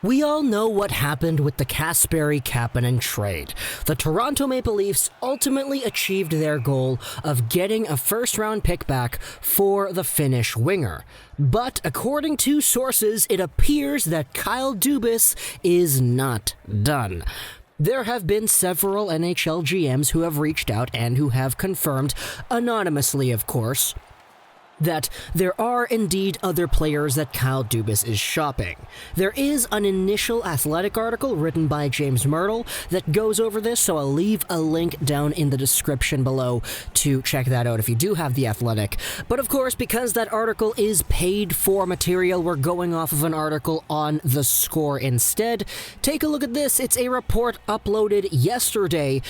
We all know what happened with the Kasperi-Kapanen trade. The Toronto Maple Leafs ultimately achieved their goal of getting a first-round pick back for the Finnish winger. But according to sources, it appears that Kyle Dubas is not done. There have been several NHL GMs who have reached out and who have confirmed, anonymously of course, that there are indeed other players that Kyle Dubas is shopping. There is an initial Athletic article written by James Mirtle that goes over this, so I'll leave a link down in the description below to check that out if you do have the Athletic. But of course, because that article is paid for material, we're going off of an article on The Score instead. Take a look at this. It's a report uploaded yesterday.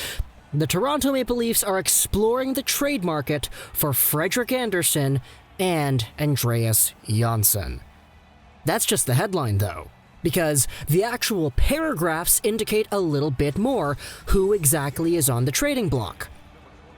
The Toronto Maple Leafs are exploring the trade market for Frederick Anderson and Andreas Johnson. That's just the headline, though, because the actual paragraphs indicate a little bit more who exactly is on the trading block.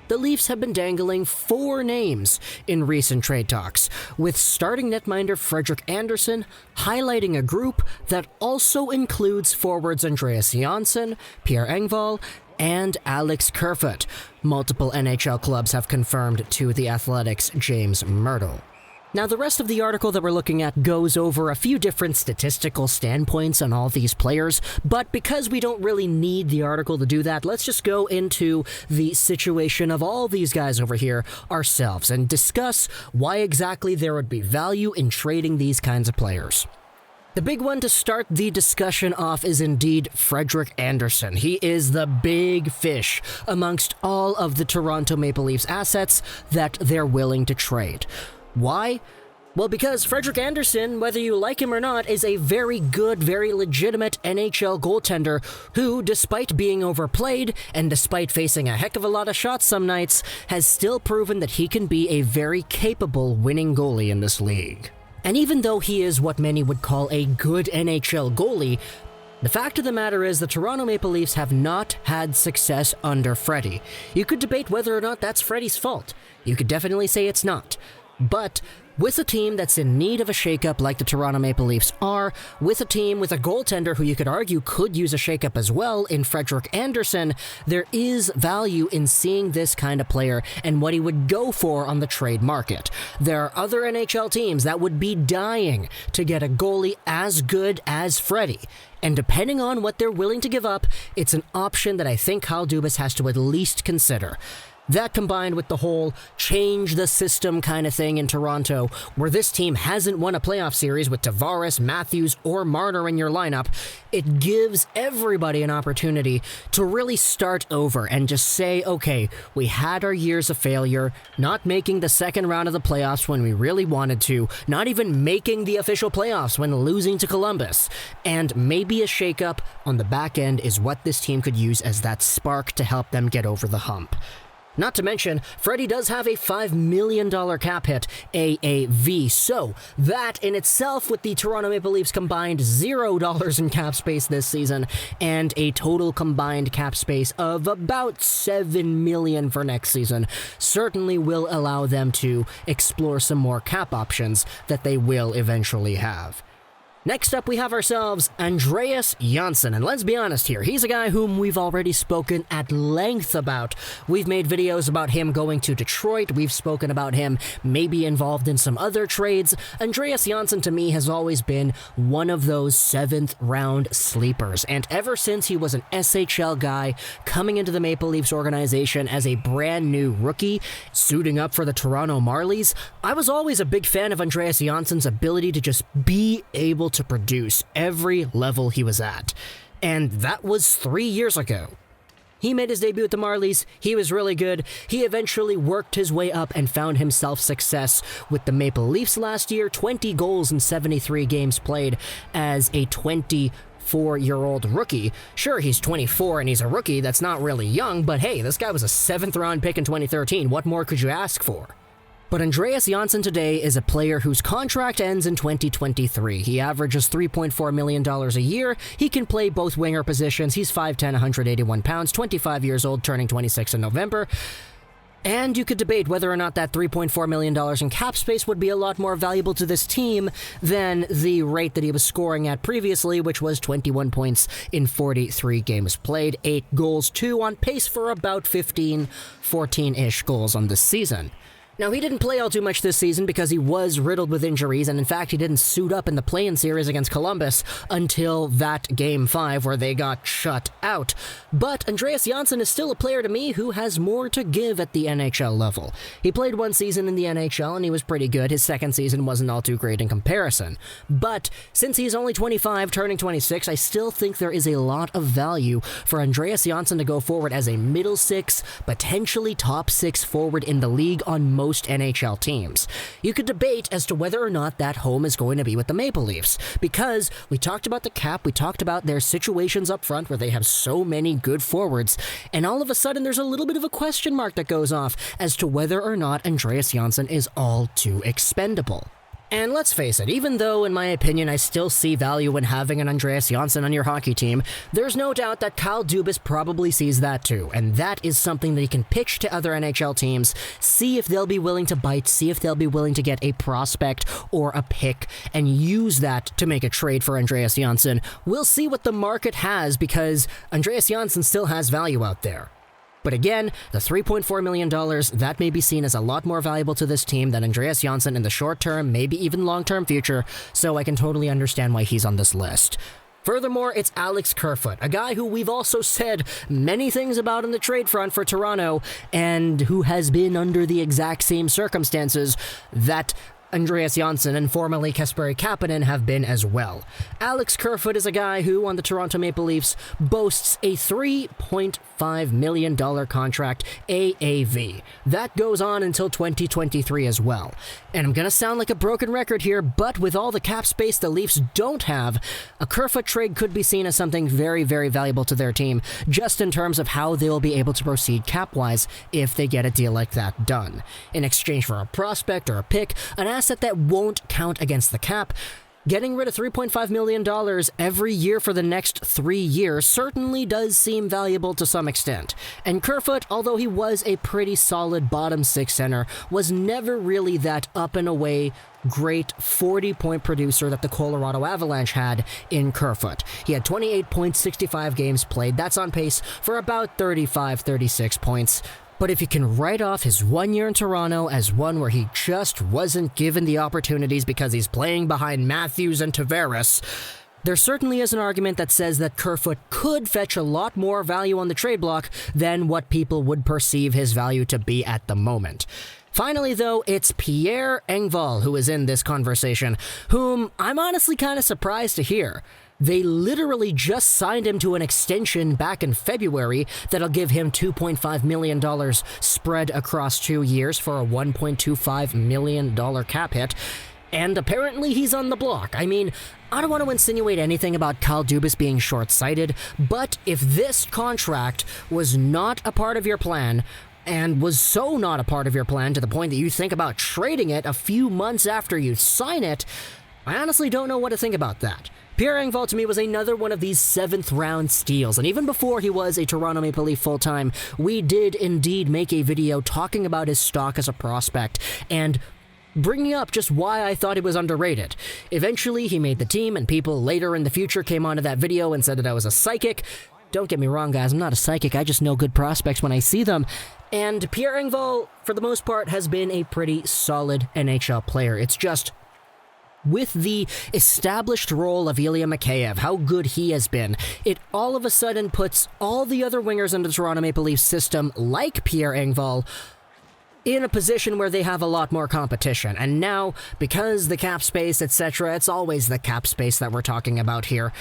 The Leafs have been dangling 4 names in recent trade talks, with starting netminder Frederick Anderson highlighting a group that also includes forwards Andreas Johnson, Pierre Engvall, and Alex Kerfoot. Multiple NHL clubs have confirmed to The Athletic's James Mirtle. Now, the rest of the article that we're looking at goes over a few different statistical standpoints on all these players, but because we don't really need the article to do that, let's just go into the situation of all these guys over here ourselves and discuss why exactly there would be value in trading these kinds of players. The big one to start the discussion off is indeed Frederick Anderson. He is the big fish amongst all of the Toronto Maple Leafs assets that they're willing to trade. Why? Well, because Frederick Anderson, whether you like him or not, is a very good, very legitimate NHL goaltender who, despite being overplayed and despite facing a heck of a lot of shots some nights, has still proven that he can be a very capable winning goalie in this league. And even though he is what many would call a good NHL goalie, the fact of the matter is the Toronto Maple Leafs have not had success under Freddie. You could debate whether or not that's Freddie's fault. You could definitely say it's not. But with a team that's in need of a shakeup like the Toronto Maple Leafs are, with a team with a goaltender who you could argue could use a shakeup as well in Frederick Anderson, there is value in seeing this kind of player and what he would go for on the trade market. There are other NHL teams that would be dying to get a goalie as good as Freddie. And depending on what they're willing to give up, it's an option that I think Kyle Dubas has to at least consider. That combined with the whole change the system kind of thing in Toronto, where this team hasn't won a playoff series with Tavares, Matthews, or Marner in your lineup, it gives everybody an opportunity to really start over and just say, okay, we had our years of failure, not making the second round of the playoffs when we really wanted to, not even making the official playoffs when losing to Columbus, and maybe a shakeup on the back end is what this team could use as that spark to help them get over the hump. Not to mention, Freddie does have a $5 million cap hit, AAV, so that in itself, with the Toronto Maple Leafs combined $0 in cap space this season, and a total combined cap space of about $7 million for next season, certainly will allow them to explore some more cap options that they will eventually have. Next up, we have ourselves Andreas Johnson, and let's be honest here, he's a guy whom we've already spoken at length about. We've made videos about him going to Detroit, we've spoken about him maybe involved in some other trades. Andreas Johnson to me has always been one of those 7th round sleepers, and ever since he was an SHL guy coming into the Maple Leafs organization as a brand new rookie, suiting up for the Toronto Marlies, I was always a big fan of Andreas Johnson's ability to just be able to produce every level he was at. And that was 3 years ago. He made his debut at the Marlies, he was really good, he eventually worked his way up and found himself success with the Maple Leafs last year, 20 goals in 73 games played as a 24-year-old rookie. Sure, he's 24 and he's a rookie, that's not really young, but hey, this guy was a 7th round pick in 2013, what more could you ask for? But Andreas Johnson today is a player whose contract ends in 2023. He averages $3.4 million a year. He can play both winger positions. He's 5'10", 181 pounds, 25 years old, turning 26 in November. And you could debate whether or not that $3.4 million in cap space would be a lot more valuable to this team than the rate that he was scoring at previously, which was 21 points in 43 games played, 8 goals, 2 on pace for about 15, 14-ish goals on this season. Now, he didn't play all too much this season because he was riddled with injuries, and in fact, he didn't suit up in the play-in series against Columbus until that Game 5 where they got shut out. But Andreas Johnsson is still a player to me who has more to give at the NHL level. He played one season in the NHL and he was pretty good. His second season wasn't all too great in comparison. But since he's only 25, turning 26, I still think there is a lot of value for Andreas Johnsson to go forward as a middle six, potentially top six forward in the league on most NHL teams. You could debate as to whether or not that home is going to be with the Maple Leafs, because we talked about the cap, we talked about their situations up front where they have so many good forwards, and all of a sudden there's a little bit of a question mark that goes off as to whether or not Andreas Johnsson is all too expendable. And let's face it, even though, in my opinion, I still see value in having an Andreas Johnsson on your hockey team, there's no doubt that Kyle Dubas probably sees that too, and that is something that he can pitch to other NHL teams, see if they'll be willing to bite, see if they'll be willing to get a prospect or a pick, and use that to make a trade for Andreas Johnsson. We'll see what the market has, because Andreas Johnsson still has value out there. But again, the $3.4 million, that may be seen as a lot more valuable to this team than Andreas Johnsson in the short term, maybe even long-term future, so I can totally understand why he's on this list. Furthermore, it's Alex Kerfoot, a guy who we've also said many things about in the trade front for Toronto, and who has been under the exact same circumstances that Andreas Johnsson and formerly Kasperi Kapanen have been as well. Alex Kerfoot is a guy who, on the Toronto Maple Leafs, boasts a $3.5 million contract, AAV. That goes on until 2023 as well. And I'm going to sound like a broken record here, but with all the cap space the Leafs don't have, a Kerfoot trade could be seen as something very, very valuable to their team, just in terms of how they will be able to proceed cap-wise if they get a deal like that done. In exchange for a prospect or a pick, an asset that won't count against the cap, getting rid of $3.5 million every year for the next 3 years certainly does seem valuable to some extent. And Kerfoot, although he was a pretty solid bottom six center, was never really that up and away great 40-point producer that the Colorado Avalanche had in Kerfoot. He had 28 points, 65 games played. That's on pace for about 35, 36 points. But if you can write off his 1 year in Toronto as one where he just wasn't given the opportunities because he's playing behind Matthews and Tavares, there certainly is an argument that says that Kerfoot could fetch a lot more value on the trade block than what people would perceive his value to be at the moment. Finally, though, it's Pierre Engvall who is in this conversation, whom I'm honestly kind of surprised to hear. They literally just signed him to an extension back in February that'll give him $2.5 million spread across 2 years for a $1.25 million cap hit. And apparently he's on the block. I mean, I don't want to insinuate anything about Kyle Dubas being short-sighted, but if this contract was not a part of your plan, and was so not a part of your plan to the point that you think about trading it a few months after you sign it, I honestly don't know what to think about that. Pierre Engvall to me was another one of these 7th-round steals, and even before he was a Toronto Maple Leaf full-time, we did indeed make a video talking about his stock as a prospect, and bringing up just why I thought he was underrated. Eventually, he made the team, and people later in the future came onto that video and said that I was a psychic. Don't get me wrong, guys, I'm not a psychic, I just know good prospects when I see them. And Pierre Engvall, for the most part, has been a pretty solid NHL player. It's just, with the established role of Ilya Mikheyev, how good he has been, it all of a sudden puts all the other wingers in the Toronto Maple Leafs system, like Pierre Engvall, in a position where they have a lot more competition. And now, because the cap space, etc., it's always the cap space that we're talking about here,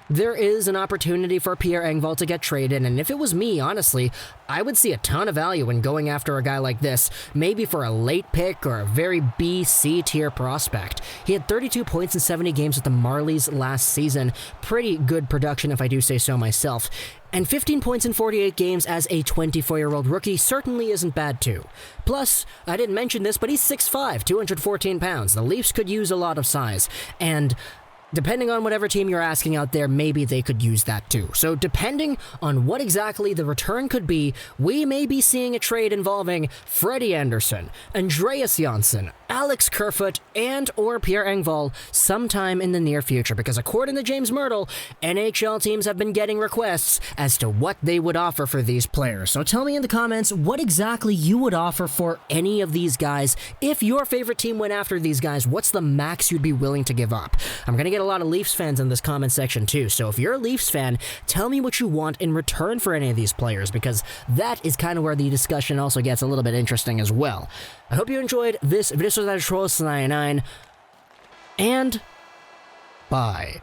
there is an opportunity for Pierre Engvall to get traded, and if it was me, honestly, I would see a ton of value in going after a guy like this, maybe for a late pick or a very B-C tier prospect. He had 32 points in 70 games with the Marlies last season, pretty good production if I do say so myself, and 15 points in 48 games as a 24-year-old rookie certainly isn't bad too. Plus, I didn't mention this, but he's 6'5", 214 pounds. The Leafs could use a lot of size, and depending on whatever team you're asking out there, maybe they could use that too. So depending on what exactly the return could be, we may be seeing a trade involving Freddie Andersen, Andreas Johnsson, Alex Kerfoot, and or Pierre Engvall sometime in the near future, because according to James Mirtle, NHL teams have been getting requests as to what they would offer for these players. So tell me in the comments what exactly you would offer for any of these guys. If your favorite team went after these guys, what's the max you'd be willing to give up? I'm going to get a lot of Leafs fans in this comment section too, so if you're a Leafs fan, tell me what you want in return for any of these players, because that is kind of where the discussion also gets a little bit interesting as well. I hope you enjoyed this. This was Trolls 99, and bye.